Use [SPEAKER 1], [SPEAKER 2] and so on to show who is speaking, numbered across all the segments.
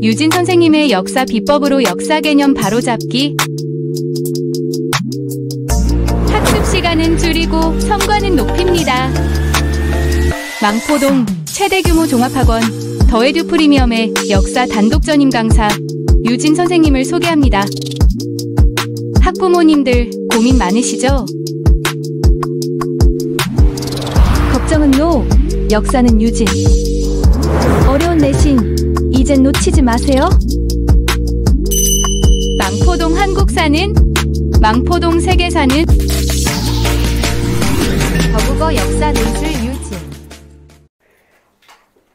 [SPEAKER 1] 유진 선생님의 역사 비법으로 역사 개념 바로잡기. 학습 시간은 줄이고 성과는 높입니다. 망포동 최대 규모 종합학원 더에듀 프리미엄의 역사 단독 전임 강사 유진 선생님을 소개합니다. 학부모님들 고민 많으시죠?
[SPEAKER 2] 걱정은 노, 역사는 유진. 어려운 내신 이젠 놓치지 마세요.
[SPEAKER 1] 망포동 한국사는, 망포동 세계사는,
[SPEAKER 2] 저국어 역사 논술 유진.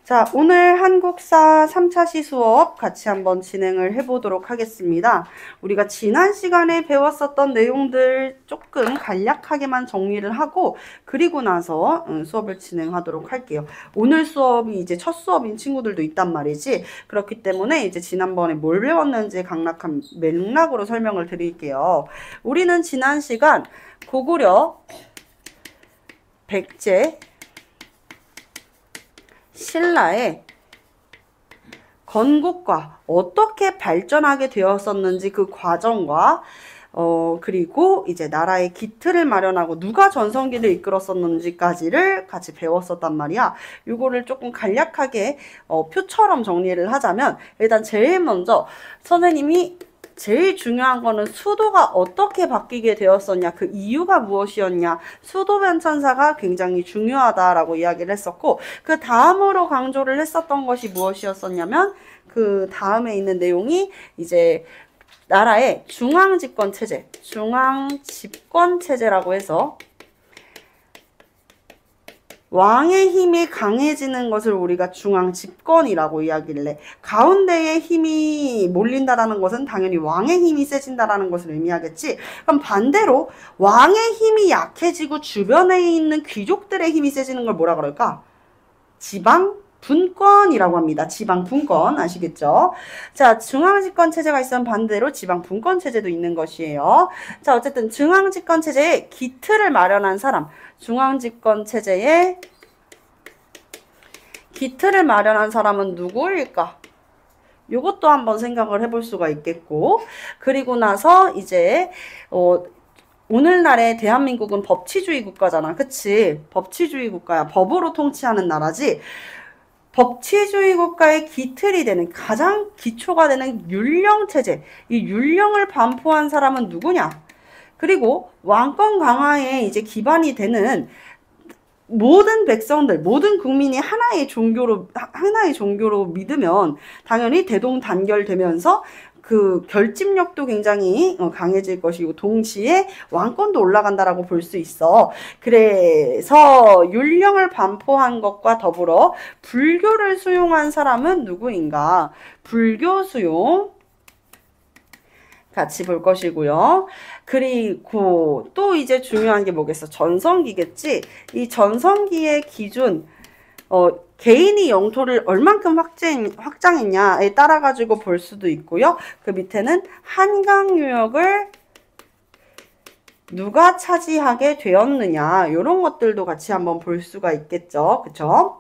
[SPEAKER 3] 자, 오늘 한국사 3차 시수업 같이 한번 진행을 해보도록 하겠습니다. 우리가 지난 시간에 배웠었던 내용들 조금 간략하게만 정리를 하고 그리고 나서 수업을 진행하도록 할게요. 오늘 수업이 이제 첫 수업인 친구들도 있단 말이지. 그렇기 때문에 이제 지난번에 뭘 배웠는지 강력한 맥락으로 설명을 드릴게요. 우리는 지난 시간 고구려, 백제, 신라의 건국과 어떻게 발전하게 되었었는지 그 과정과 그리고 이제 나라의 기틀을 마련하고 누가 전성기를 이끌었었는지까지를 같이 배웠었단 말이야. 이거를 조금 간략하게 표처럼 정리를 하자면 일단 제일 먼저 선생님이 제일 중요한 거는 수도가 어떻게 바뀌게 되었었냐, 그 이유가 무엇이었냐, 수도 변천사가 굉장히 중요하다라고 이야기를 했었고, 그 다음으로 강조를 했었던 것이 무엇이었었냐면 그 다음에 있는 내용이 이제 나라의 중앙집권체제, 중앙집권체제라고 해서 왕의 힘이 강해지는 것을 우리가 중앙집권이라고 이야기를 해. 가운데에 힘이 몰린다라는 것은 당연히 왕의 힘이 세진다라는 것을 의미하겠지. 그럼 반대로 왕의 힘이 약해지고 주변에 있는 귀족들의 힘이 세지는 걸 뭐라 그럴까? 지방분권이라고 합니다. 지방분권 아시겠죠? 자, 중앙집권체제가 있으면 반대로 지방분권체제도 있는 것이에요. 자, 어쨌든 중앙집권체제의 기틀을 마련한 사람, 중앙집권체제의 기틀을 마련한 사람은 누구일까? 이것도 한번 생각을 해볼 수가 있겠고, 그리고 나서 이제 오늘날의 대한민국은 법치주의 국가잖아. 그치? 법치주의 국가야. 법으로 통치하는 나라지. 법치주의 국가의 기틀이 되는, 가장 기초가 되는 율령체제, 이 율령을 반포한 사람은 누구냐? 그리고 왕권 강화에 이제 기반이 되는 모든 백성들, 모든 국민이 하나의 종교로 믿으면 당연히 대동단결되면서 그 결집력도 굉장히 강해질 것이고 동시에 왕권도 올라간다라고 볼 수 있어. 그래서 율령을 반포한 것과 더불어 불교를 수용한 사람은 누구인가? 불교 수용 같이 볼 것이고요. 그리고 또 이제 중요한 게 뭐겠어? 전성기겠지? 이 전성기의 기준, 개인이 영토를 얼만큼 확장했냐에 따라 가지고 볼 수도 있고요. 그 밑에는 한강 유역을 누가 차지하게 되었느냐, 이런 것들도 같이 한번 볼 수가 있겠죠. 그쵸?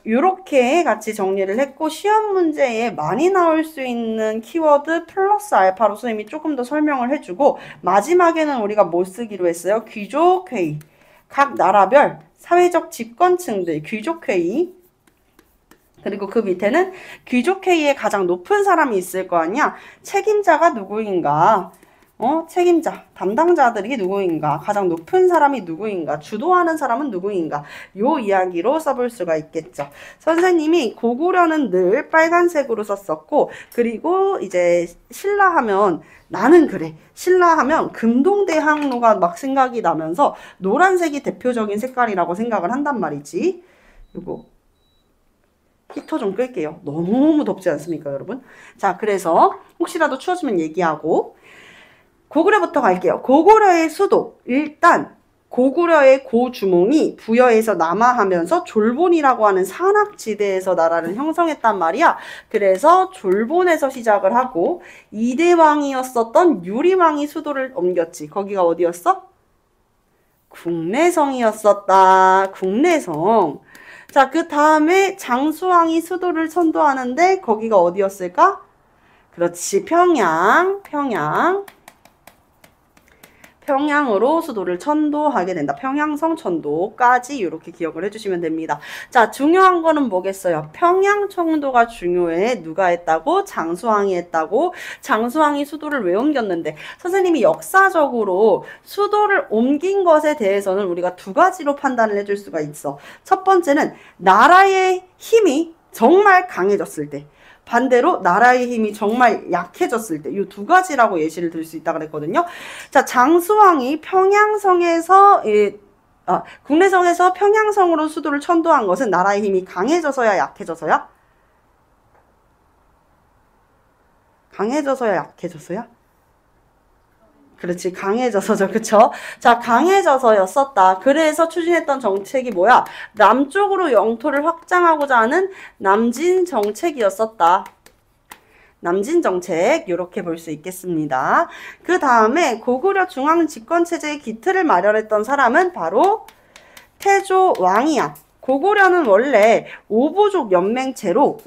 [SPEAKER 3] 요렇게 같이 정리를 했고, 시험 문제에 많이 나올 수 있는 키워드 플러스 알파로 선생님이 조금 더 설명을 해주고, 마지막에는 우리가 뭐 쓰기로 했어요? 귀족회의. 각 나라별 사회적 집권층들, 귀족회의. 그리고 그 밑에는 귀족회의에 가장 높은 사람이 있을 거 아니야? 책임자가 누구인가? 책임자, 담당자들이 누구인가? 가장 높은 사람이 누구인가? 주도하는 사람은 누구인가? 요 이야기로 써볼 수가 있겠죠. 선생님이 고구려는 늘 빨간색으로 썼었고, 그리고 이제 신라하면 나는 그래. 신라하면 금동대항로가 막 생각이 나면서 노란색이 대표적인 색깔이라고 생각을 한단 말이지. 요거 히터 좀 끌게요. 너무 덥지 않습니까, 여러분? 자, 그래서 혹시라도 추워지면 얘기하고, 고구려부터 갈게요. 고구려의 수도. 일단 고구려의 고주몽이 부여에서 남하하면서 졸본이라고 하는 산악지대에서 나라를 형성했단 말이야. 그래서 졸본에서 시작을 하고 이대왕이었었던 유리왕이 수도를 옮겼지. 거기가 어디였어? 국내성이었었다. 국내성. 자, 그 다음에 장수왕이 수도를 천도하는데 거기가 어디였을까? 그렇지, 평양으로 수도를 천도하게 된다. 평양성 천도까지 이렇게 기억을 해주시면 됩니다. 자, 중요한 거는 뭐겠어요? 평양 청도가 중요해. 누가 했다고? 장수왕이 했다고. 장수왕이 수도를 왜 옮겼는데? 선생님이 역사적으로 수도를 옮긴 것에 대해서는 우리가 두 가지로 판단을 해줄 수가 있어. 첫 번째는 나라의 힘이 정말 강해졌을 때, 반대로 나라의 힘이 정말 약해졌을 때, 이 두 가지라고 예시를 들 수 있다 그랬거든요. 자, 장수왕이 평양성에서 국내성에서 평양성으로 수도를 천도한 것은 나라의 힘이 강해져서야 약해져서야? 강해져서야 약해졌어야? 그렇지, 강해져서죠. 그쵸? 자, 강해져서였었다. 그래서 추진했던 정책이 뭐야? 남쪽으로 영토를 확장하고자 하는 남진 정책이었었다. 남진 정책, 이렇게 볼 수 있겠습니다. 그 다음에 고구려 중앙 집권체제의 기틀을 마련했던 사람은 바로 태조왕이야. 고구려는 원래 오부족 연맹체로,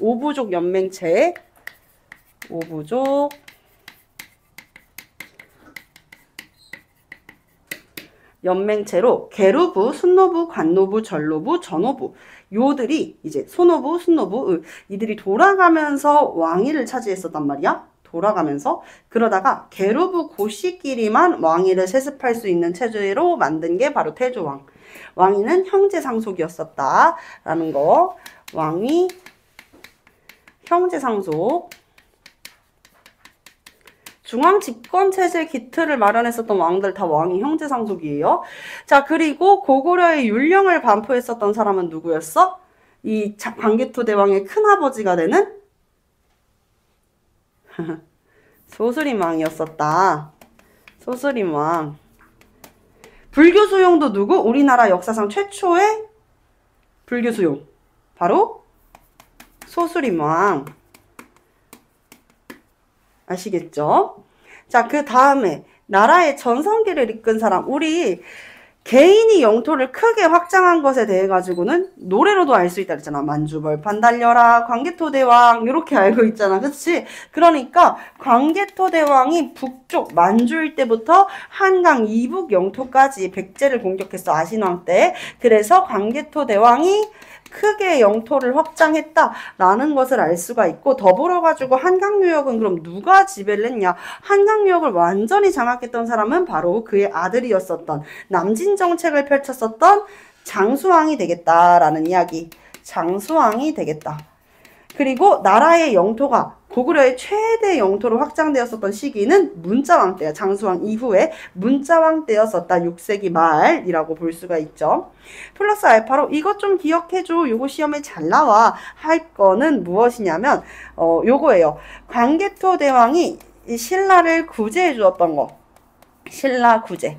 [SPEAKER 3] 계루부, 순노부, 관노부, 전노부, 전호부, 요들이 이제 소노부, 순노부, 이들이 돌아가면서 왕위를 차지했었단 말이야. 돌아가면서. 그러다가 계루부 고씨끼리만 왕위를 세습할 수 있는 체제로 만든 게 바로 태조왕. 왕위는 형제 상속이었었다 라는 거. 왕위, 형제 상속. 중앙 집권체제 기틀을 마련했었던 왕들 다 왕이 형제 상속이에요. 자, 그리고 고구려의 율령을 반포했었던 사람은 누구였어? 이 광개토 대왕의 큰아버지가 되는 소스림 왕이었었다. 소스림 왕. 불교 수용도 누구? 우리나라 역사상 최초의 불교 수용. 바로 소스림 왕. 아시겠죠? 자, 그 다음에 나라의 전성기를 이끈 사람. 우리 개인이 영토를 크게 확장한 것에 대해 가지고는 노래로도 알 수 있다 그랬잖아. 만주벌판 달려라, 광개토대왕, 이렇게 알고 있잖아. 그치? 그러니까 광개토대왕이 북쪽 만주일 때부터 한강 이북 영토까지 백제를 공격했어. 아신왕 때. 그래서 광개토대왕이 크게 영토를 확장했다라는 것을 알 수가 있고, 더불어 가지고 한강유역은 그럼 누가 지배를 했냐? 한강유역을 완전히 장악했던 사람은 바로 그의 아들이었었던, 남진 정책을 펼쳤었던 장수왕이 되겠다라는 이야기. 장수왕이 되겠다. 그리고 나라의 영토가 고구려의 최대 영토로 확장되었었던 시기는 문자왕 때야. 장수왕 이후에 문자왕 때였었다. 6세기 말이라고 볼 수가 있죠. 플러스 알파로 이것 좀 기억해줘. 요거 시험에 잘 나와. 할 거는 무엇이냐면 요거예요. 광개토 대왕이 신라를 구제해 주었던 거. 신라 구제.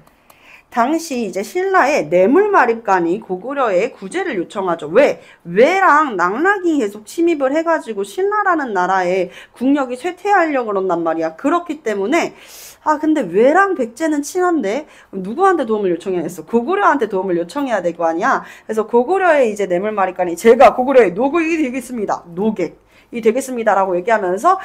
[SPEAKER 3] 당시 이제 신라의 뇌물마립간이 고구려에 구제를 요청하죠. 왜? 왜랑 낙락이 계속 침입을 해가지고 신라라는 나라의 국력이 쇠퇴하려고 그런단 말이야. 그렇기 때문에 근데 왜랑 백제는 친한데 누구한테 도움을 요청해야 했어? 고구려한테 도움을 요청해야 될 거 아니야. 그래서 고구려의 이제 뇌물마립간이 제가 고구려의 노객이 되겠습니다. 노객. 이 되겠습니다라고 얘기하면서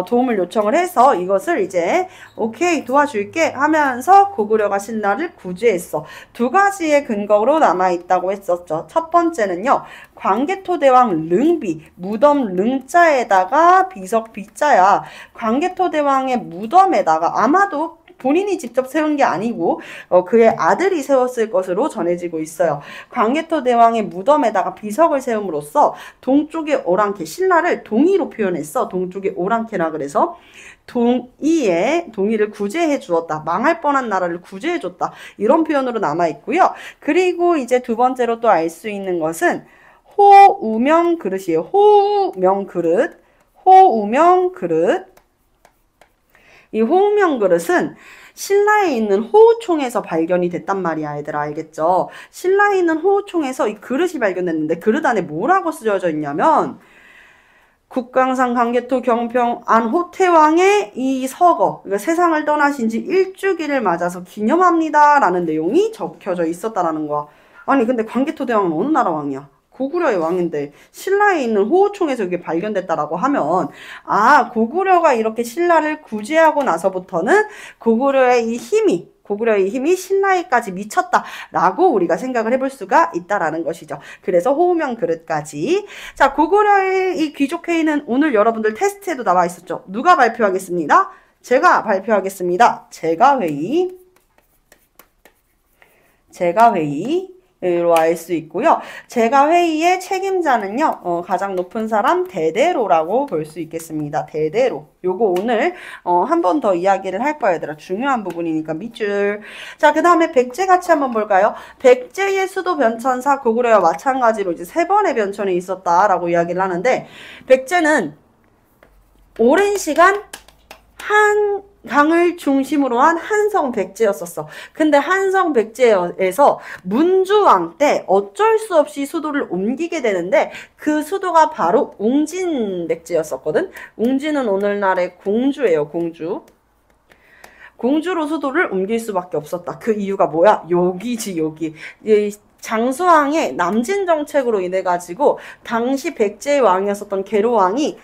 [SPEAKER 3] 도움을 요청을 해서 이것을 이제 오케이 도와줄게 하면서 고구려가 신라를 구제했어. 두 가지의 근거로 남아있다고 했었죠. 첫 번째는요. 광개토대왕 릉비, 무덤 릉자에다가 비석 비자야. 광개토대왕의 무덤에다가 아마도 본인이 직접 세운 게 아니고 그의 아들이 세웠을 것으로 전해지고 있어요. 광개토 대왕의 무덤에다가 비석을 세움으로써 동쪽의 오랑캐, 신라를 동이로 표현했어. 동쪽의 오랑캐라 그래서 동이를 구제해 주었다. 망할 뻔한 나라를 구제해 줬다. 이런 표현으로 남아 있고요. 그리고 이제 두 번째로 또 알 수 있는 것은 호우명 그릇이에요. 호우명 그릇. 이 호우명 그릇은 신라에 있는 호우총에서 발견이 됐단 말이야, 얘들아. 알겠죠? 신라에 있는 호우총에서 이 그릇이 발견됐는데 그릇 안에 뭐라고 쓰여져 있냐면 국강상 광개토 경평 안호태왕의 이 서거, 그러니까 세상을 떠나신 지 일주기를 맞아서 기념합니다 라는 내용이 적혀져 있었다라는 거야. 아니 근데 광개토 대왕은 어느 나라 왕이야? 고구려의 왕인데 신라에 있는 호우총에서 이게 발견됐다라고 하면 고구려가 이렇게 신라를 구제하고 나서부터는 고구려의 힘이 신라에까지 미쳤다라고 우리가 생각을 해볼 수가 있다라는 것이죠. 그래서 호우명 그릇까지. 자, 고구려의 이 귀족회의는 오늘 여러분들 테스트에도 나와 있었죠. 누가 발표하겠습니다? 제가 발표하겠습니다. 제가회의로 알 수 있고요. 제가회의의 책임자는요, 가장 높은 사람 대대로라고 볼 수 있겠습니다. 대대로. 요거 오늘 한 번 더 이야기를 할 거예요, 얘들아. 중요한 부분이니까 밑줄. 자, 그 다음에 백제 같이 한번 볼까요? 백제의 수도 변천사 고구려와 마찬가지로 이제 3번의 변천이 있었다라고 이야기를 하는데, 백제는 오랜 시간 한강을 중심으로 한 한성 백제였었어. 근데 한성 백제에서 문주왕 때 어쩔 수 없이 수도를 옮기게 되는데 그 수도가 바로 웅진 백제였었거든. 웅진은 오늘날의 공주예요, 공주. 공주로 수도를 옮길 수밖에 없었다. 그 이유가 뭐야? 여기지, 여기. 장수왕의 남진 정책으로 인해 가지고 당시 백제의 왕이었었던 계로왕이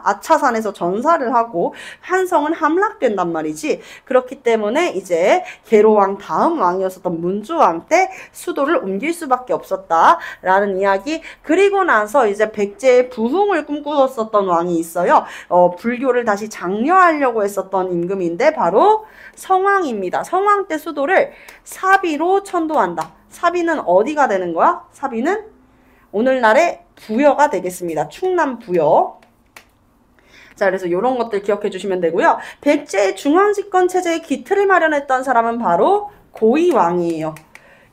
[SPEAKER 3] 아차산에서 전사를 하고 한성은 함락된단 말이지. 그렇기 때문에 이제 계로왕 다음 왕이었었던 문주왕 때 수도를 옮길 수밖에 없었다라는 이야기. 그리고 나서 이제 백제의 부흥을 꿈꾸었었던 왕이 있어요. 불교를 다시 장려하려고 했었던 임금인데 바로 성왕입니다. 성왕 때 수도를 사비로 천도한다. 사비는 어디가 되는 거야? 사비는 오늘날의 부여가 되겠습니다. 충남 부여. 자, 그래서 이런 것들 기억해 주시면 되고요. 백제의 중앙집권 체제의 기틀을 마련했던 사람은 바로 고이왕이에요.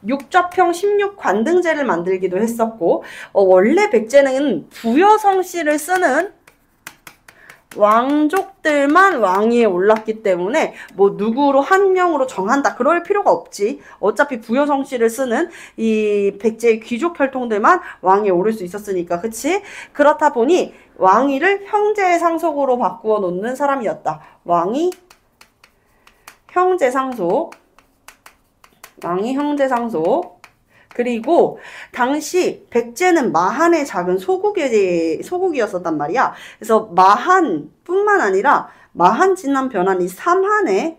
[SPEAKER 3] 육좌평 16관등제를 만들기도 했었고, 원래 백제는 부여성씨를 쓰는 왕족들만 왕위에 올랐기 때문에 뭐 누구로 한 명으로 정한다 그럴 필요가 없지. 어차피 부여성씨를 쓰는 이 백제의 귀족 혈통들만 왕위에 오를 수 있었으니까. 그치? 그렇다 보니 왕위를 형제의 상속으로 바꾸어 놓는 사람이었다. 왕위 형제상속. 그리고 당시 백제는 마한의 작은 소국이었었단 말이야. 그래서 마한뿐만 아니라 마한, 진남, 변한 이 3한의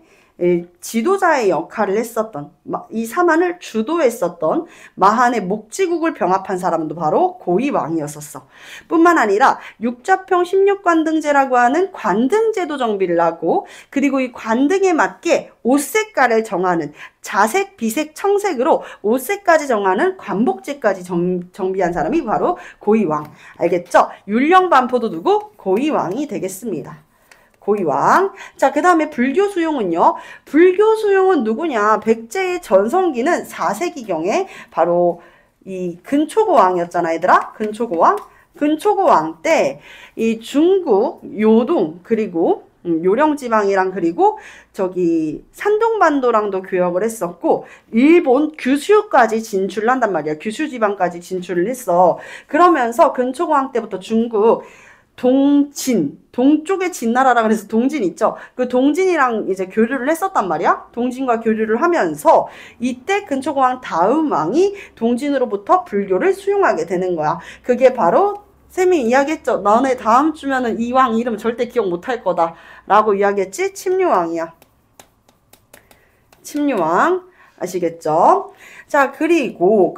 [SPEAKER 3] 지도자의 역할을 했었던, 이 3한을 주도했었던 마한의 목지국을 병합한 사람은 바로 고이왕이었었어. 뿐만 아니라 육좌평 16관등제라고 하는 관등제도 정비를 하고, 그리고 이 관등에 맞게 옷색깔을 정하는 자색, 비색, 청색으로 옷색까지 정하는 관복제까지 정비한 사람이 바로 고이왕. 알겠죠? 율령반포도 두고 고이왕이 되겠습니다. 고이왕. 자, 그 다음에 불교 수용은요. 불교 수용은 누구냐? 백제의 전성기는 4세기경에 바로 이 근초고 왕이었잖아, 얘들아. 근초고 왕 때 이 중국 요동 그리고 요령지방이랑 그리고 저기 산둥반도랑도 교역을 했었고, 일본 규슈까지 진출을 한단 말이야. 규슈지방까지 진출을 했어. 그러면서 근초고왕 때부터 중국 동쪽의 진나라라 그래서 동진 있죠. 그 동진이랑 이제 교류를 했었단 말이야. 동진과 교류를 하면서 이때 근초고왕 다음 왕이 동진으로부터 불교를 수용하게 되는 거야. 그게 바로 쌤이 이야기했죠. 너네 다음 주면은 이 왕 이름 절대 기억 못할 거다 라고 이야기했지. 침류왕이야. 침류왕. 아시겠죠? 자, 그리고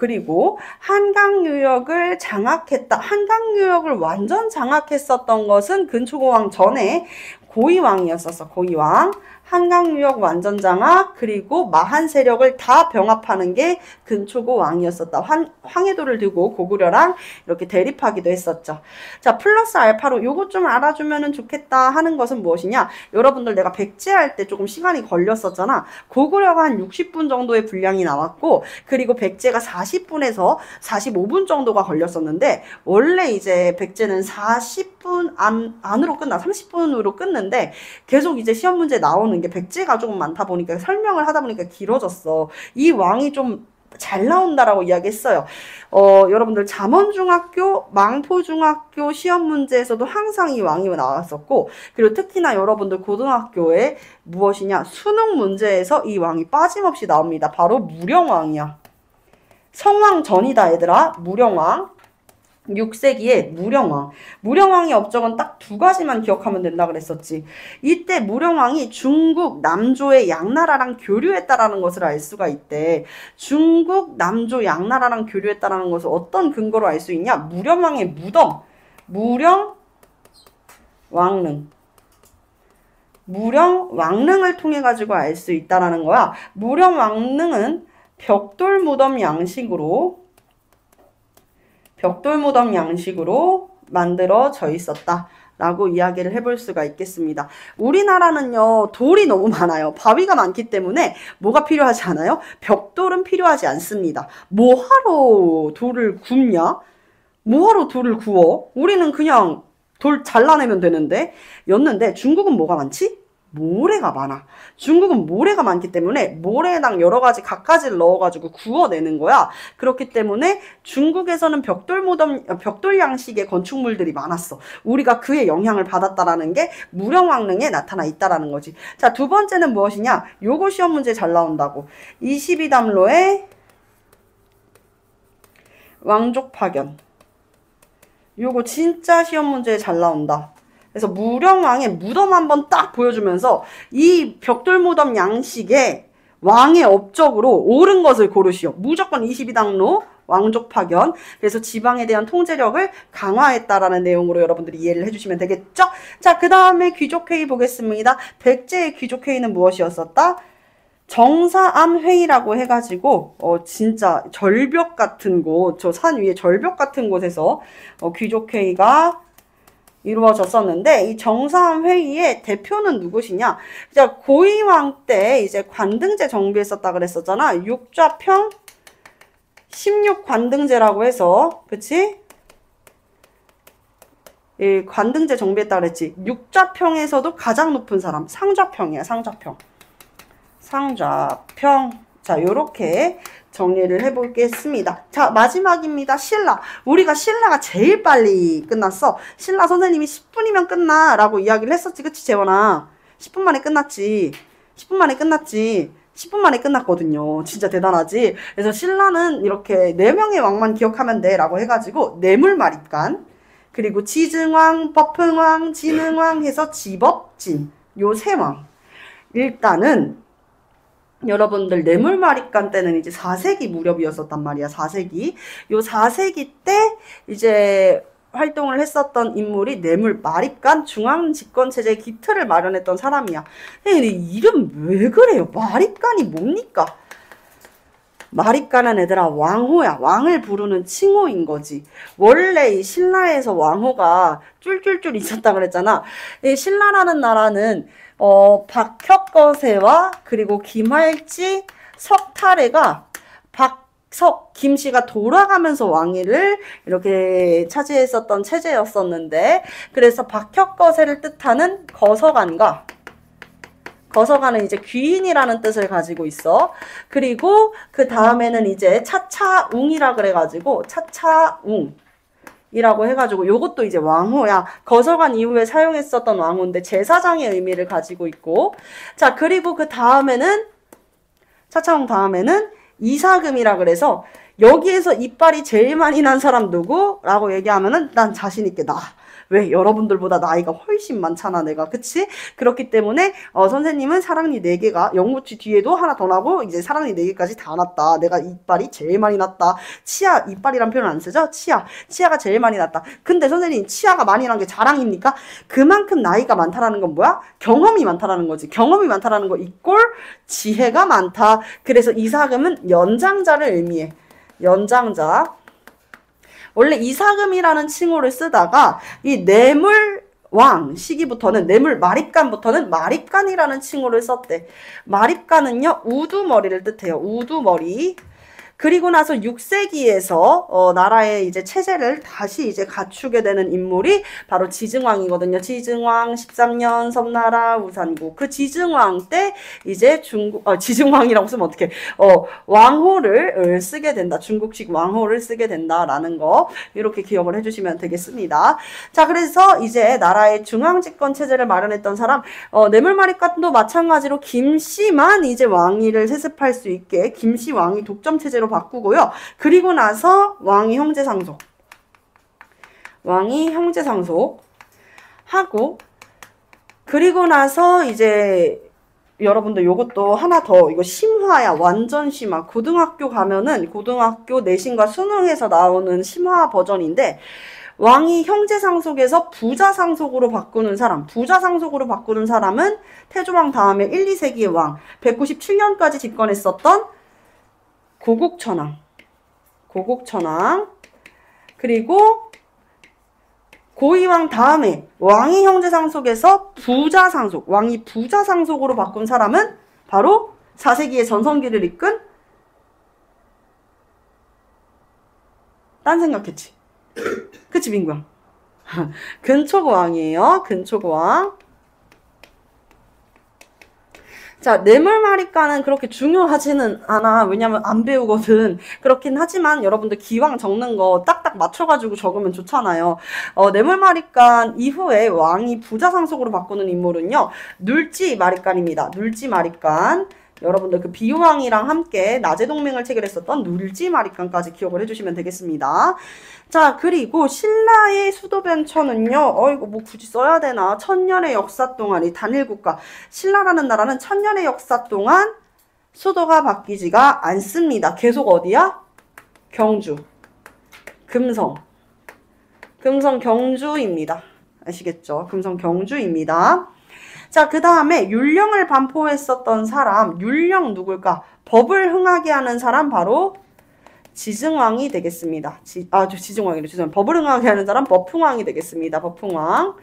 [SPEAKER 3] 한강유역을 장악했다. 한강유역을 완전 장악했었던 것은 근초고왕 전에 고이왕이었었어. 고이왕. 한강유역 완전 장악, 그리고 마한 세력을 다 병합하는 게 근초고 왕이었었다. 황해도를 두고 고구려랑 이렇게 대립하기도 했었죠. 자, 플러스 알파로 요거 좀 알아주면 좋겠다 하는 것은 무엇이냐? 여러분들 내가 백제할 때 조금 시간이 걸렸었잖아. 고구려가 한 60분 정도의 분량이 나왔고, 그리고 백제가 40분에서 45분 정도가 걸렸었는데, 원래 이제 백제는 40분 안으로 끝나, 30분으로 끊는데, 계속 이제 시험 문제 나오는 게 백제가 조금 많다 보니까 설명을 하다 보니까 길어졌어. 이 왕이 좀 잘 나온다라고 이야기했어요. 여러분들 잠원중학교, 망포중학교 시험 문제에서도 항상 이 왕이 나왔었고, 그리고 특히나 여러분들 고등학교에 무엇이냐? 수능 문제에서 이 왕이 빠짐없이 나옵니다. 바로 무령왕이야. 성왕 전이다 얘들아. 무령왕. 6세기에 무령왕. 무령왕의 업적은 딱 두 가지만 기억하면 된다 그랬었지. 이때 무령왕이 중국 남조의 양나라랑 교류했다라는 것을 알 수가 있대. 중국 남조 양나라랑 교류했다라는 것을 어떤 근거로 알 수 있냐? 무령왕의 무덤. 무령왕릉. 무령왕릉을 통해 가지고 알 수 있다라는 거야. 무령왕릉은 벽돌무덤 양식으로 만들어져 있었다 라고 이야기를 해볼 수가 있겠습니다. 우리나라는요 돌이 너무 많아요. 바위가 많기 때문에 뭐가 필요하지 않아요? 벽돌은 필요하지 않습니다. 뭐하러 돌을 굽냐? 뭐하러 돌을 구워? 우리는 그냥 돌 잘라내면 되는데 였는데 중국은 뭐가 많지? 모래가 많아. 중국은 모래가 많기 때문에 모래랑 여러 가지 갖가지를 넣어가지고 구워내는 거야. 그렇기 때문에 중국에서는 벽돌 양식의 건축물들이 많았어. 우리가 그의 영향을 받았다라는 게 무령왕릉에 나타나 있다라는 거지. 자, 두 번째는 무엇이냐? 요거 시험 문제 잘 나온다고. 22담로의 왕족 파견. 요거 진짜 시험 문제에 잘 나온다. 그래서 무령왕의 무덤 한번 딱 보여주면서 이 벽돌무덤 양식의 왕의 업적으로 옳은 것을 고르시오. 무조건 22당로 왕족 파견. 그래서 지방에 대한 통제력을 강화했다라는 내용으로 여러분들이 이해를 해주시면 되겠죠? 자, 그 다음에 귀족회의 보겠습니다. 백제의 귀족회의는 무엇이었었다? 정사암회의라고 해가지고 진짜 절벽 같은 곳, 저 산 위에 절벽 같은 곳에서 귀족회의가 이루어졌었는데 이 정사암 회의의 대표는 누구시냐? 이제 고이왕 때 이제 관등제 정비했었다 그랬었잖아. 육좌평 16관등제라고 해서, 그치? 이 관등제 정비했다 그랬지. 육좌평에서도 가장 높은 사람 상좌평이야. 상좌평. 자, 요렇게 정리를 해보겠습니다. 자, 마지막입니다. 신라. 우리가 신라가 제일 빨리 끝났어. 신라 선생님이 10분이면 끝나 라고 이야기를 했었지. 그치 재원아? 10분 만에 끝났지. 10분 만에 끝났지. 10분 만에 끝났거든요. 진짜 대단하지. 그래서 신라는 이렇게 4명의 왕만 기억하면 돼 라고 해가지고 뇌물마립간, 그리고 지증왕, 법흥왕, 진흥왕 해서 지법진, 요 3왕. 일단은 여러분들 뇌물마립간 때는 이제 4세기 무렵이었었단 말이야. 4세기. 요 4세기 때 이제 활동을 했었던 인물이 뇌물마립간, 중앙집권체제의 기틀을 마련했던 사람이야. 근데 이름 왜 그래요? 마립간이 뭡니까? 마립간은 얘들아 왕호야. 왕을 부르는 칭호인 거지. 원래 이 신라에서 왕호가 쫄쫄쫄 있었다 그랬잖아. 이 신라라는 나라는 박혁거세와 그리고 김할지, 석탈해가 김씨가 돌아가면서 왕위를 이렇게 차지했었던 체제였었는데, 그래서 박혁거세를 뜻하는 거서관과, 거서관은 이제 귀인이라는 뜻을 가지고 있어. 그리고 그 다음에는 이제 차차웅이라 그래가지고 차차웅 이라고 해가지고 요것도 이제 왕호야. 거서관 이후에 사용했었던 왕호인데 제사장의 의미를 가지고 있고, 자, 그리고 그 다음에는 차차웅 다음에는 이사금이라 그래서 여기에서 이빨이 제일 많이 난 사람 누구? 라고 얘기하면은 난 자신 있게 나. 왜? 여러분들보다 나이가 훨씬 많잖아, 내가. 그치? 그렇기 때문에, 선생님은 사랑니 4개가, 영구치 뒤에도 하나 더 나고, 이제 사랑니 4개까지 다 났다. 내가 이빨이 제일 많이 났다. 치아, 이빨이란 표현 안 쓰죠? 치아가 제일 많이 났다. 근데 선생님, 치아가 많이 난 게 자랑입니까? 그만큼 나이가 많다라는 건 뭐야? 경험이 많다라는 거지. 경험이 많다라는 거 이꼴 지혜가 많다. 그래서 이사금은 연장자를 의미해. 연장자. 원래 이사금이라는 칭호를 쓰다가 이 뇌물왕 시기부터는, 뇌물마립간부터는 마립간이라는 칭호를 썼대. 마립간은요 우두머리를 뜻해요. 우두머리. 그리고 나서 6세기에서 나라의 이제 체제를 다시 이제 갖추게 되는 인물이 바로 지증왕이거든요. 지증왕 13년 섬나라 우산국. 그 지증왕 때 이제 지증왕이라고 쓰면 어떡해. 왕호를 쓰게 된다. 중국식 왕호를 쓰게 된다라는 거 이렇게 기억을 해주시면 되겠습니다. 자, 그래서 이제 나라의 중앙집권 체제를 마련했던 사람, 뇌물마립간도 마찬가지로 김씨만 이제 왕위를 세습할 수 있게, 김씨 왕이 독점 체제로 바꾸고요. 그리고 나서 왕이 형제 상속. 왕이 형제 상속 하고, 그리고 나서 이제 여러분들 요것도 하나 더, 이거 심화야. 완전 심화. 고등학교 가면은 고등학교 내신과 수능에서 나오는 심화 버전인데, 왕이 형제 상속에서 부자 상속으로 바꾸는 사람. 부자 상속으로 바꾸는 사람은 태조왕 다음에 1, 2세기의 왕. 197년까지 집권했었던 고국천왕. 고국천왕. 그리고 고이왕 다음에 왕이 형제 상속에서 부자 상속. 왕이 부자 상속으로 바꾼 사람은 바로 4세기의 전성기를 이끈, 딴 생각했지. 그치, 민구야? 근초고왕이에요. 근초고왕. 자, 뇌물마리가는 그렇게 중요하지는 않아. 왜냐면 안 배우거든. 그렇긴 하지만 여러분들 기왕 적는 거 딱딱 맞춰가지고 적으면 좋잖아요. 뇌물마리간 이후에 왕이 부자상속으로 바꾸는 인물은요, 눌지마리간입니다. 눌지마리간. 여러분들 그 비유왕이랑 함께 나제동맹을 체결했었던 눌지마리간까지 기억을 해주시면 되겠습니다. 자, 그리고 신라의 수도 변천은요, 이거 뭐 굳이 써야 되나? 천년의 역사 동안 이 단일국가, 신라라는 나라는 천년의 역사 동안 수도가 바뀌지가 않습니다. 계속 어디야? 경주, 금성, 금성 경주입니다. 아시겠죠? 금성 경주입니다. 자, 그 다음에 율령을 반포했었던 사람, 율령 누굴까? 법을 흥하게 하는 사람 바로 지증왕이 되겠습니다. 지증왕이래. 죄송합니다. 법을 흥하게 하는 사람 법흥왕이 되겠습니다. 법흥왕.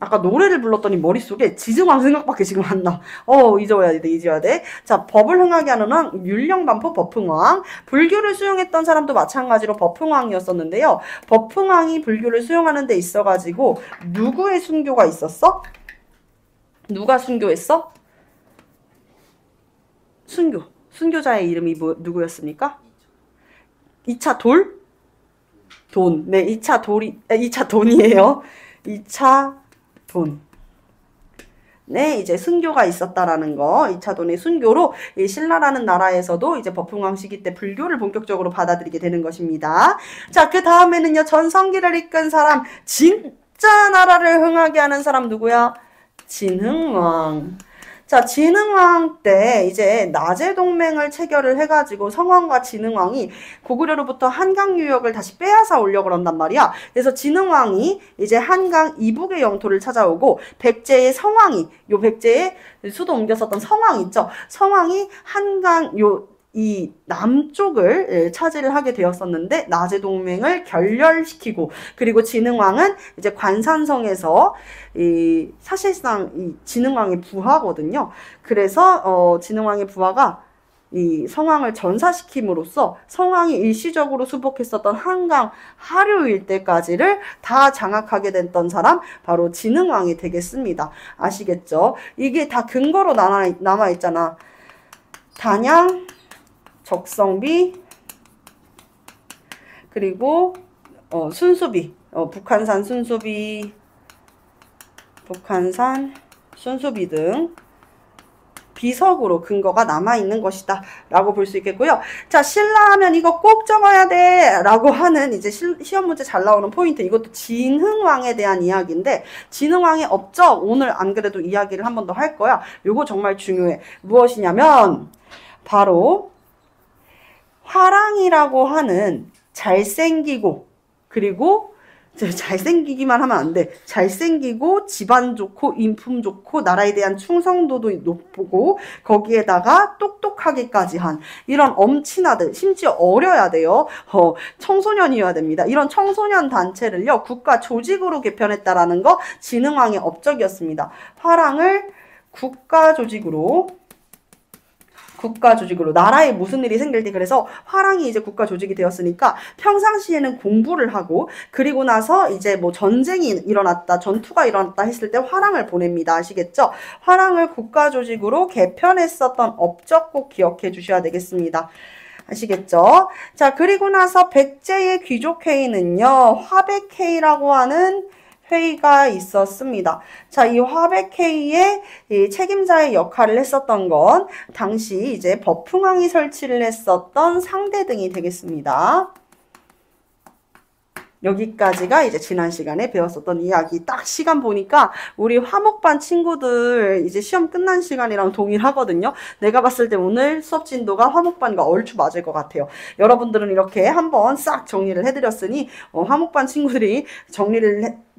[SPEAKER 3] 아까 노래를 불렀더니 머릿속에 지증왕 생각밖에 지금 안 나. 잊어야 돼, 잊어야 돼. 자, 법을 흥하게 하는 왕, 율령반포 법흥왕. 불교를 수용했던 사람도 마찬가지로 법흥왕이었었는데요. 법흥왕이 불교를 수용하는 데 있어가지고 누구의 순교가 있었어? 누가 순교했어? 순교자의 이름이 누구였습니까? 2차 돌? 돈. 네, 2차 돈이에요. 2차 돈. 네, 이제 순교가 있었다라는 거. 2차 돈의 순교로 이 신라라는 나라에서도 이제 법흥왕 시기 때 불교를 본격적으로 받아들이게 되는 것입니다. 자, 그 다음에는요, 전성기를 이끈 사람, 진짜 나라를 흥하게 하는 사람 누구야? 진흥왕. 자, 진흥왕 때 이제 나제동맹을 체결을 해가지고 성왕과 진흥왕이 고구려로부터 한강 유역을 다시 빼앗아 오려고 그런단 말이야. 그래서 진흥왕이 이제 한강 이북의 영토를 찾아오고, 백제의 성왕이, 요 백제의 수도 옮겼었던 성왕 있죠. 성왕이 한강 이 남쪽을 차지를 하게 되었었는데, 나제동맹을 결렬시키고, 그리고 진흥왕은 이제 관산성에서 사실상 이 진흥왕의 부하거든요. 그래서 진흥왕의 부하가 이 성왕을 전사시킴으로써 성왕이 일시적으로 수복했었던 한강 하류 일대까지를 다 장악하게 됐던 사람, 바로 진흥왕이 되겠습니다. 아시겠죠? 이게 다 근거로 남아있잖아. 단양, 적성비, 그리고 순수비, 북한산 순수비, 등 비석으로 근거가 남아있는 것이다 라고 볼 수 있겠고요. 자, 신라하면 이거 꼭 적어야 돼 라고 하는 이제 시험 문제 잘 나오는 포인트, 이것도 진흥왕에 대한 이야기인데, 진흥왕의 업적 오늘 안 그래도 이야기를 한 번 더 할 거야. 요거 정말 중요해. 무엇이냐면 바로 화랑이라고 하는 잘생기고, 그리고 잘생기기만 하면 안 돼. 잘생기고 집안 좋고 인품 좋고 나라에 대한 충성도도 높고 거기에다가 똑똑하기까지 한 이런 엄친아들, 심지어 어려야 돼요. 청소년이어야 됩니다. 이런 청소년 단체를요, 국가 조직으로 개편했다라는 거 진흥왕의 업적이었습니다. 화랑을 국가 조직으로, 나라에 무슨 일이 생길 때, 그래서 화랑이 이제 국가 조직이 되었으니까 평상시에는 공부를 하고, 그리고 나서 이제 뭐 전쟁이 일어났다, 전투가 일어났다 했을 때 화랑을 보냅니다. 아시겠죠? 화랑을 국가 조직으로 개편했었던 업적 꼭 기억해 주셔야 되겠습니다. 아시겠죠? 자, 그리고 나서 백제의 귀족회의는요, 화백회의라고 하는 회의가 있었습니다. 자, 이 화백회의의 이 책임자의 역할을 했었던 건 당시 이제 법흥항이 설치를 했었던 상대 등이 되겠습니다. 여기까지가 이제 지난 시간에 배웠었던 이야기. 딱 시간 보니까 우리 화목반 친구들 이제 시험 끝난 시간이랑 동일하거든요. 내가 봤을 때 오늘 수업 진도가 화목반과 얼추 맞을 것 같아요. 여러분들은 이렇게 한번 싹 정리를 해드렸으니 화목반 친구들이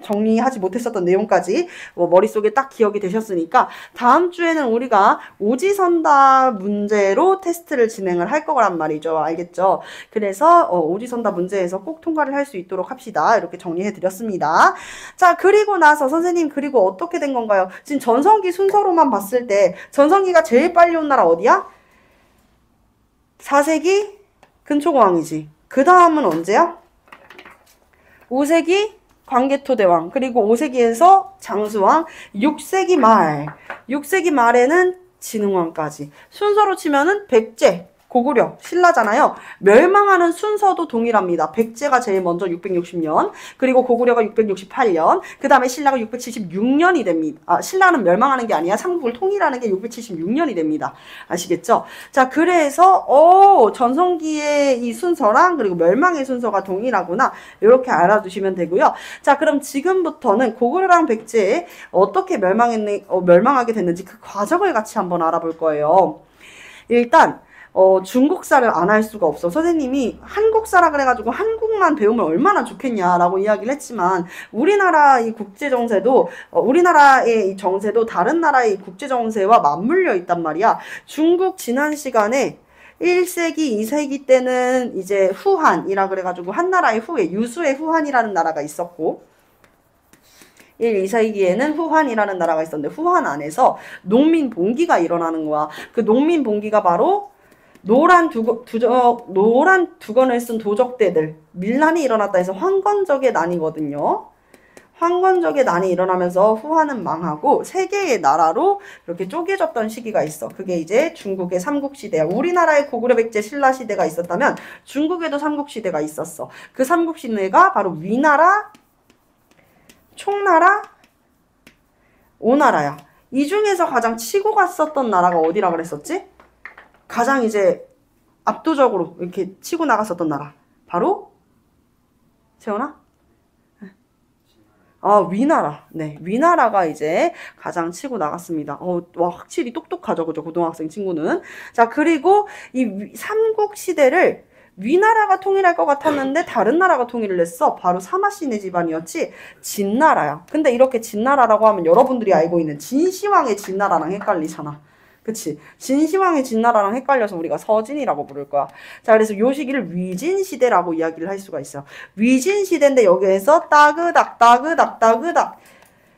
[SPEAKER 3] 정리하지 못했었던 내용까지 머릿속에 딱 기억이 되셨으니까 다음 주에는 우리가 오지선답 문제로 테스트를 진행을 할 거란 말이죠. 알겠죠? 그래서 오지선답 문제에서 꼭 통과를 할 수 있도록 합시다. 이렇게 정리해 드렸습니다. 자, 그리고 나서 선생님 그리고 어떻게 된 건가요? 지금 전성기 순서로만 봤을 때 전성기가 제일 빨리 온 나라 어디야? 4세기 근초고왕이지. 그 다음은 언제야? 5세기 광개토대왕, 그리고 5세기에서 장수왕, 6세기 말에는 진흥왕까지. 순서로 치면은 백제, 고구려, 신라잖아요. 멸망하는 순서도 동일합니다. 백제가 제일 먼저 660년, 그리고 고구려가 668년, 그 다음에 신라가 676년이 됩니다. 아, 신라는 멸망하는 게 아니야. 삼국을 통일하는 게 676년이 됩니다. 아시겠죠? 자, 그래서 전성기의 이 순서랑 그리고 멸망의 순서가 동일하구나. 이렇게 알아두시면 되고요. 자, 그럼 지금부터는 고구려랑 백제에 어떻게 멸망하게 됐는지 그 과정을 같이 한번 알아볼 거예요. 일단 중국사를 안 할 수가 없어. 선생님이 한국사라 그래가지고 한국만 배우면 얼마나 좋겠냐라고 이야기를 했지만 우리나라 이 국제정세도 우리나라의 이 정세도 다른 나라의 국제정세와 맞물려 있단 말이야. 중국 지난 시간에 1세기, 2세기 때는 이제 후한이라 그래가지고 한 나라의 후에 유수의 후한이라는 나라가 있었고 1, 2세기에는 후한이라는 나라가 있었는데 후한 안에서 농민 봉기가 일어나는 거야. 그 농민 봉기가 바로 노란 두건을 쓴 도적대들 밀란이 일어났다 해서 황건적의 난이거든요. 황건적의 난이 일어나면서 후한은 망하고 세 개의 나라로 이렇게 쪼개졌던 시기가 있어. 그게 이제 중국의 삼국시대야. 우리나라에 고구려, 백제, 신라 시대가 있었다면 중국에도 삼국시대가 있었어. 그 삼국시대가 바로 위나라, 총나라, 오나라야. 이 중에서 가장 치고 갔었던 나라가 어디라 그랬었지? 가장 이제 압도적으로 이렇게 치고 나갔었던 나라. 바로? 세연아? 위나라. 네, 위나라가 이제 가장 치고 나갔습니다. 와, 확실히 똑똑하죠, 그죠? 고등학생 친구는. 자, 그리고 이 삼국시대를 위나라가 통일할 것 같았는데 다른 나라가 통일을 했어. 바로 사마시네 집안이었지. 진나라야. 근데 이렇게 진나라라고 하면 여러분들이 알고 있는 진시황의 진나라랑 헷갈리잖아. 그치? 진시황의 진나라랑 헷갈려서 우리가 서진이라고 부를 거야. 자, 그래서 요 시기를 위진시대라고 이야기를 할 수가 있어요. 위진시대인데 여기에서 따그닥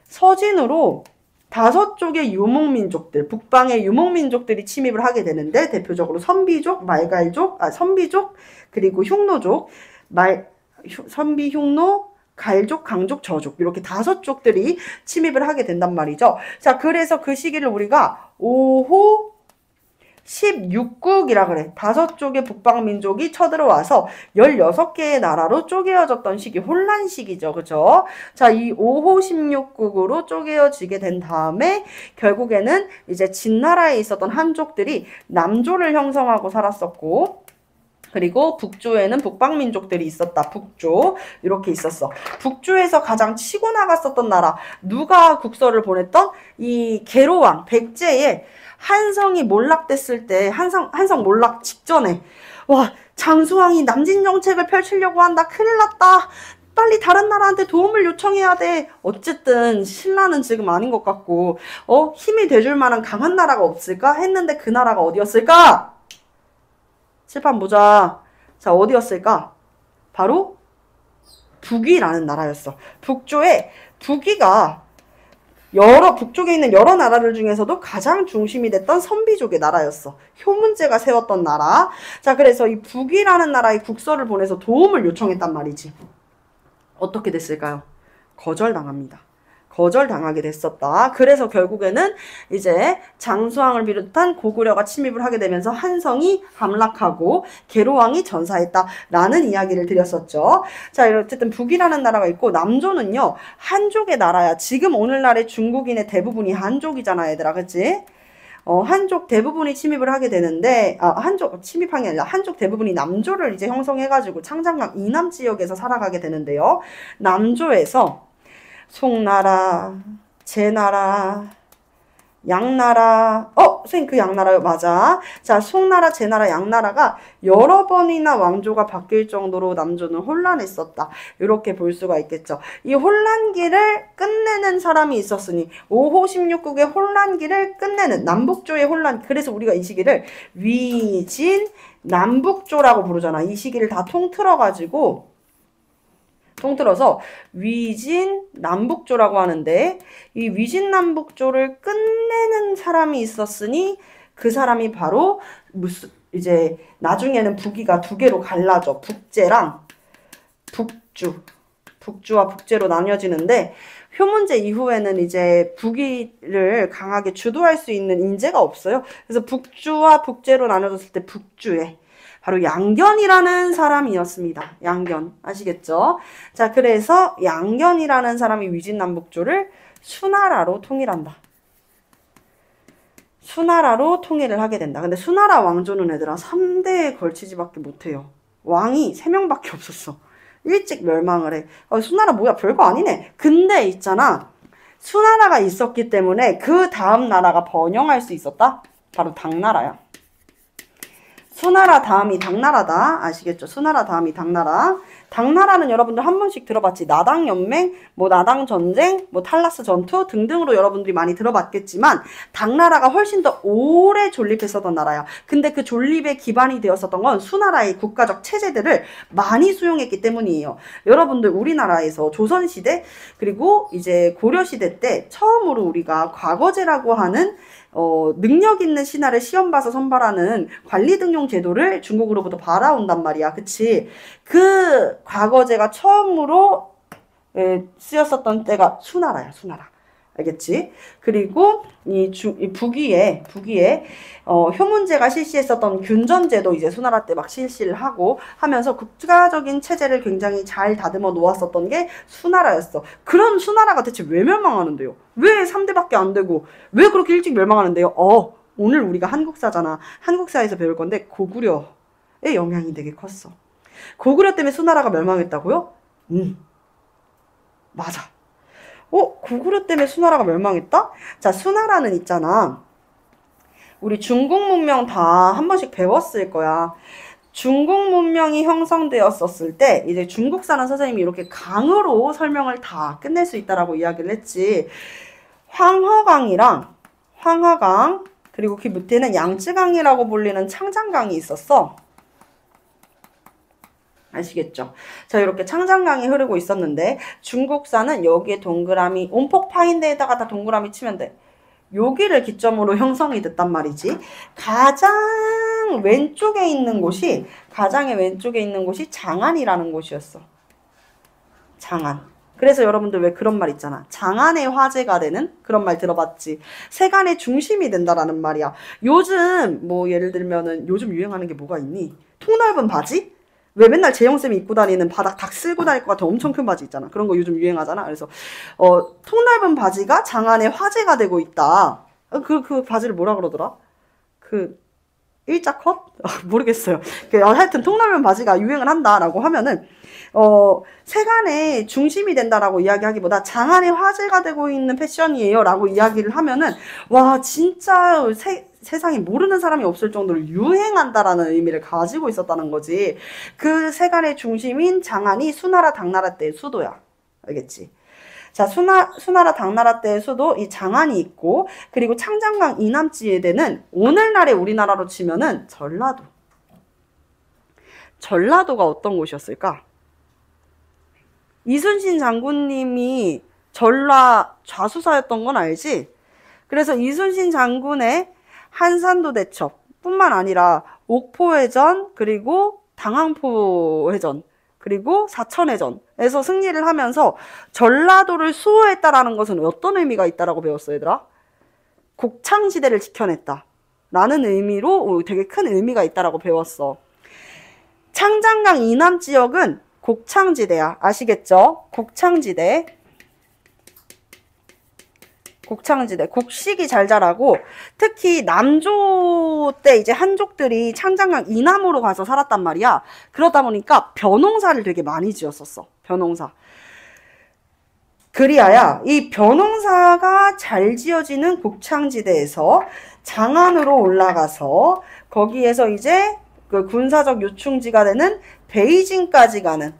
[SPEAKER 3] 서진으로 5쪽의 유목민족들, 북방의 유목민족들이 침입을 하게 되는데 대표적으로 선비족, 선비족, 그리고 흉노족, 선비, 흉노, 갈족, 강족, 저족 이렇게 5쪽들이 침입을 하게 된단 말이죠. 자, 그래서 그 시기를 우리가 5호 16국이라 그래. 5쪽의 북방민족이 쳐들어와서 16개의 나라로 쪼개어졌던 시기, 혼란 시기죠. 그죠? 자, 이 5호 16국으로 쪼개어지게 된 다음에 결국에는 이제 진나라에 있었던 한족들이 남조를 형성하고 살았었고 그리고 북조에는 북방민족들이 있었다. 북조 이렇게 있었어. 북조에서 가장 치고 나갔었던 나라 누가 국서를 보냈던? 이 계로왕 백제의 한성이 몰락됐을 때 한성 몰락 직전에 와 장수왕이 남진 정책을 펼치려고 한다. 큰일 났다. 빨리 다른 나라한테 도움을 요청해야 돼. 어쨌든 신라는 지금 아닌 것 같고 힘이 돼줄 만한 강한 나라가 없을까 했는데 그 나라가 어디였을까? 칠판 보자. 자, 어디였을까? 바로 북위라는 나라였어. 북조에 북위가 북쪽에 있는 여러 나라들 중에서도 가장 중심이 됐던 선비족의 나라였어. 효문제가 세웠던 나라. 자, 그래서 이 북위라는 나라의 국서를 보내서 도움을 요청했단 말이지. 어떻게 됐을까요? 거절당합니다. 거절당하게 됐었다. 그래서 결국에는 이제 장수왕을 비롯한 고구려가 침입을 하게 되면서 한성이 함락하고 계로왕이 전사했다라는 이야기를 드렸었죠. 자, 어쨌든 북이라는 나라가 있고 남조는요, 한족의 나라야. 지금 오늘날의 중국인의 대부분이 한족이잖아, 얘들아. 그치? 한족 대부분이 침입을 하게 되는데, 한족 침입한 게 아니라 한족 대부분이 남조를 이제 형성해가지고 창장강 이남 지역에서 살아가게 되는데요. 남조에서 송나라, 제나라, 양나라, 선생님 그 양나라요? 맞아. 자, 송나라, 제나라, 양나라가 여러 번이나 왕조가 바뀔 정도로 남조는 혼란했었다. 이렇게 볼 수가 있겠죠. 이 혼란기를 끝내는 사람이 있었으니 5호 16국의 혼란기를 끝내는 남북조의 혼란, 그래서 우리가 이 시기를 위진 남북조라고 부르잖아. 이 시기를 다 통틀어서 위진 남북조라고 하는데, 이 위진 남북조를 끝내는 사람이 있었으니 그 사람이 바로 이제 나중에는 북이가 두 개로 갈라져. 북제랑 북주와 북제로 나뉘어지는데, 효문제 이후에는 이제 북이를 강하게 주도할 수 있는 인재가 없어요. 그래서 북주와 북제로 나눠졌을 때 북주에 바로 양견이라는 사람이었습니다. 양견. 아시겠죠? 자, 그래서 양견이라는 사람이 위진남북조를 수나라로 통일한다. 수나라로 통일을 하게 된다. 근데 수나라 왕조는 얘들아 3대에 걸치지밖에 못해요. 왕이 3명밖에 없었어. 일찍 멸망을 해. 수나라 뭐야, 별거 아니네. 근데 있잖아, 수나라가 있었기 때문에 그 다음 나라가 번영할 수 있었다? 바로 당나라야. 수나라 다음이 당나라다. 아시겠죠? 수나라 다음이 당나라. 당나라는 여러분들 한 번씩 들어봤지. 나당연맹, 뭐 나당전쟁, 뭐 탈라스 전투 등등으로 여러분들이 많이 들어봤겠지만, 당나라가 훨씬 더 오래 존립했었던 나라야. 근데 그 존립의 기반이 되었었던 건 수나라의 국가적 체제들을 많이 수용했기 때문이에요. 여러분들 우리나라에서 조선시대 그리고 이제 고려시대 때 처음으로 우리가 과거제라고 하는 능력 있는 신하를 시험 봐서 선발하는 관리 등용 제도를 중국으로부터 받아온단 말이야. 그치? 그 과거제가 처음으로 쓰였었던 때가 수나라야, 수나라. 알겠지? 그리고 이 북위에 효문제가 실시했었던 균전제도 이제 수나라 때 막 실시를 하고 하면서 국가적인 체제를 굉장히 잘 다듬어 놓았었던 게 수나라였어. 그럼 수나라가 대체 왜 멸망하는데요? 왜 3대밖에 안 되고 왜 그렇게 일찍 멸망하는데요? 오늘 우리가 한국사잖아. 한국사에서 배울 건데 고구려의 영향이 되게 컸어. 고구려 때문에 수나라가 멸망했다고요? 맞아. 고구려 때문에 수나라가 멸망했다? 자, 수나라는 있잖아. 우리 중국 문명 다 한 번씩 배웠을 거야. 중국 문명이 형성되었었을 때 이제 중국 사는 선생님이 이렇게 강으로 설명을 다 끝낼 수 있다라고 이야기를 했지. 황허강이랑 황하강, 그리고 그 밑에는 양쯔강이라고 불리는 창장강이 있었어. 아시겠죠? 자, 이렇게 창장강이 흐르고 있었는데 중국사는 여기에 동그라미, 온폭 파인데에다가 다 동그라미 치면 돼. 여기를 기점으로 형성이 됐단 말이지. 가장 왼쪽에 있는 곳이 장안이라는 곳이었어. 장안. 그래서 여러분들 왜 그런 말 있잖아. 장안의 화제가 되는 그런 말 들어봤지. 세간의 중심이 된다라는 말이야. 요즘 뭐 예를 들면은 요즘 유행하는 게 뭐가 있니? 통넓은 바지? 왜 맨날 재영쌤이 입고 다니는 바닥 닭 쓸고 다닐 것 같은 엄청 큰 바지 있잖아. 그런 거 요즘 유행하잖아. 그래서 통넓은 바지가 장안의 화제가 되고 있다. 그 바지를 뭐라 그러더라? 일자 컷? 모르겠어요. 하여튼 통넓은 바지가 유행을 한다라고 하면은 세간의 중심이 된다라고 이야기하기보다 장안의 화제가 되고 있는 패션이에요 라고 이야기를 하면은 와, 진짜 세상에 모르는 사람이 없을 정도로 유행한다라는 의미를 가지고 있었다는 거지. 그 세간의 중심인 장안이 수나라 당나라 때의 수도야. 알겠지? 자, 수나라 당나라 때의 수도 이 장안이 있고, 그리고 창장강 이남지에대는 오늘날의 우리나라로 치면은 전라도가 어떤 곳이었을까? 이순신 장군님이 전라 좌수사였던 건 알지? 그래서 이순신 장군의 한산도 대첩 뿐만 아니라 옥포해전, 그리고 당황포해전, 그리고 사천해전, 에서 승리를 하면서 전라도를 수호했다라는 것은 어떤 의미가 있다라고 배웠어, 얘들아? 곡창지대를 지켜냈다 라는 의미로 되게 큰 의미가 있다라고 배웠어. 창장강 이남 지역은 곡창지대야. 아시겠죠? 곡창지대. 곡식이 잘 자라고, 특히 남조 때 이제 한족들이 창장강 이남으로 가서 살았단 말이야. 그러다 보니까 벼농사를 되게 많이 지었었어. 벼농사. 그리하여 이 벼농사가 잘 지어지는 곡창지대에서 장안으로 올라가서 거기에서 이제 그 군사적 요충지가 되는 베이징까지 가는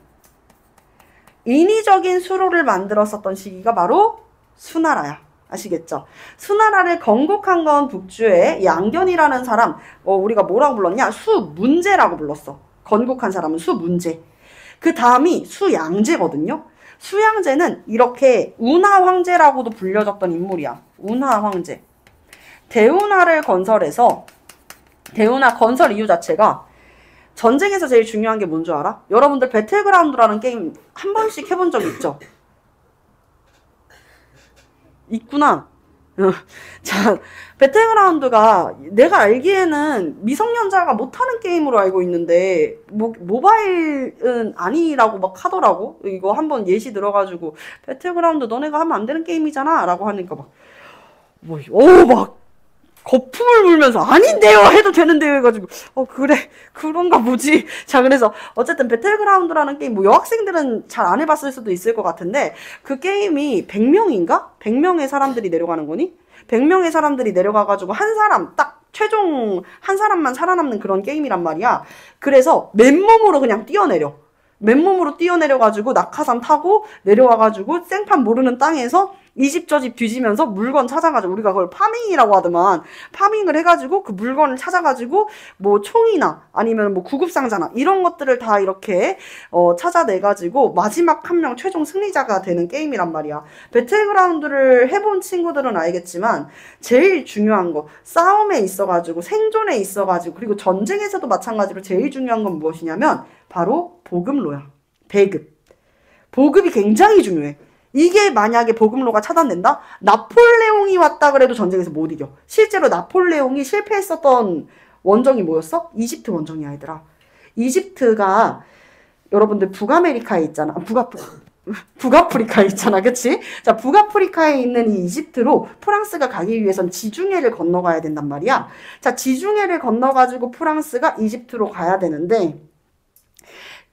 [SPEAKER 3] 인위적인 수로를 만들었었던 시기가 바로 수나라야. 아시겠죠? 수나라를 건국한 건 북주의 양견이라는 사람, 우리가 뭐라고 불렀냐? 수문제라고 불렀어. 건국한 사람은 수문제. 그 다음이 수양제거든요. 수양제는 이렇게 운하황제라고도 불려졌던 인물이야. 운하황제. 대운하를 건설해서, 대운하 건설 이유 자체가 전쟁에서 제일 중요한 게 뭔 줄 알아? 여러분들 배틀그라운드라는 게임 한 번씩 해본 적 있죠? 있구나. 자, 배틀그라운드가 내가 알기에는 미성년자가 못하는 게임으로 알고 있는데 모바일은 아니라고 막 하더라고. 이거 한번 예시 들어가지고 배틀그라운드 너네가 하면 안 되는 게임이잖아 라고 하니까 막 거품을 물면서 아닌데요 해도 되는데요 해가지고 그래 그런가 보지. 자, 그래서 어쨌든 배틀그라운드라는 게임 여학생들은 잘 안 해봤을 수도 있을 것 같은데 그 게임이 100명인가? 100명의 사람들이 내려가는 거니? 100명의 사람들이 내려가가지고 한 사람 딱 최종 한 사람만 살아남는 그런 게임이란 말이야. 그래서 맨몸으로 그냥 뛰어내려. 맨몸으로 뛰어내려가지고 낙하산 타고 내려와가지고 생판 모르는 땅에서 이 집 저 집 뒤지면서 물건 찾아가지고, 우리가 그걸 파밍이라고 하더만, 파밍을 해가지고 그 물건을 찾아가지고 뭐 총이나 아니면 뭐 구급상자나 이런 것들을 다 이렇게 찾아내가지고 마지막 한 명 최종 승리자가 되는 게임이란 말이야. 배틀그라운드를 해본 친구들은 알겠지만 제일 중요한 거, 싸움에 있어가지고 생존에 있어가지고 그리고 전쟁에서도 마찬가지로 제일 중요한 건 무엇이냐면 바로 보급로야. 배급. 보급이 굉장히 중요해. 이게 만약에 보급로가 차단된다? 나폴레옹이 왔다 그래도 전쟁에서 못 이겨. 실제로 나폴레옹이 실패했었던 원정이 뭐였어? 이집트 원정이야, 얘들아. 이집트가 여러분들 북아메리카에 있잖아. 북아프리카에 있잖아. 그치? 자, 북아프리카에 있는 이 이집트로 프랑스가 가기 위해선 지중해를 건너가야 된단 말이야. 자, 지중해를 건너가지고 프랑스가 이집트로 가야 되는데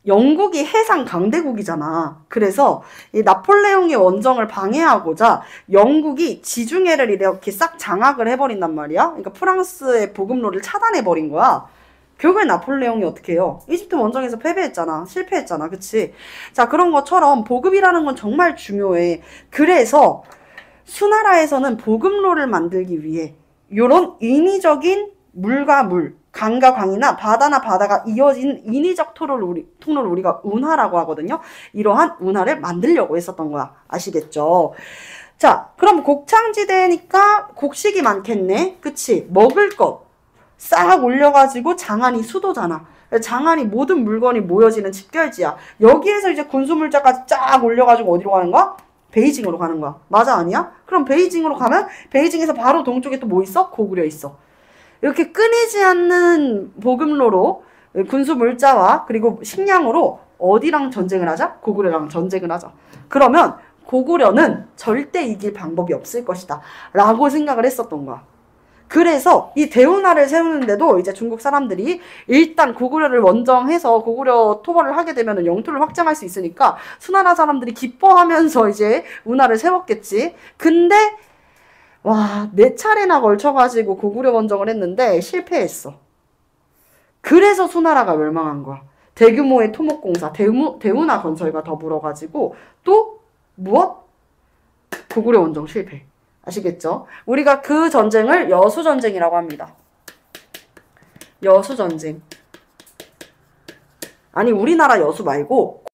[SPEAKER 3] 영국이 해상 강대국이잖아. 그래서 이 나폴레옹의 원정을 방해하고자 영국이 지중해를 이렇게 싹 장악을 해버린단 말이야. 그러니까 프랑스의 보급로를 차단해버린 거야. 결국에 나폴레옹이 어떻게 해요? 이집트 원정에서 패배했잖아. 실패했잖아. 그치? 자, 그런 것처럼 보급이라는 건 정말 중요해. 그래서 수나라에서는 보급로를 만들기 위해 이런 인위적인 물과 물, 강과 강이나 바다나 바다가 이어진 인위적 통로를 우리가 운하라고 하거든요. 이러한 운하를 만들려고 했었던 거야. 아시겠죠? 자, 그럼 곡창지대니까 곡식이 많겠네. 그치? 먹을 것 싹 올려가지고 장안이 수도잖아. 장안이 모든 물건이 모여지는 집결지야. 여기에서 이제 군수물자까지 쫙 올려가지고 어디로 가는 거야? 베이징으로 가는 거야. 맞아, 아니야? 그럼 베이징으로 가면 베이징에서 바로 동쪽에 또 뭐 있어? 고구려 있어. 이렇게 끊이지 않는 보급로로 군수 물자와 그리고 식량으로 어디랑 전쟁을 하자? 고구려랑 전쟁을 하자. 그러면 고구려는 절대 이길 방법이 없을 것이다 라고 생각을 했었던 거야. 그래서 이 대운하를 세우는데도 이제 중국 사람들이 일단 고구려를 원정해서 고구려 토벌을 하게 되면 영토를 확장할 수 있으니까 수나라 사람들이 기뻐하면서 이제 운하를 세웠겠지. 근데 와, 4차례나 걸쳐가지고 고구려 원정을 했는데 실패했어. 그래서 수나라가 멸망한 거야. 대규모의 토목공사, 대운하 건설과 더불어가지고 또 무엇? 고구려 원정 실패. 아시겠죠? 우리가 그 전쟁을 여수전쟁이라고 합니다. 여수전쟁. 아니, 우리나라 여수 말고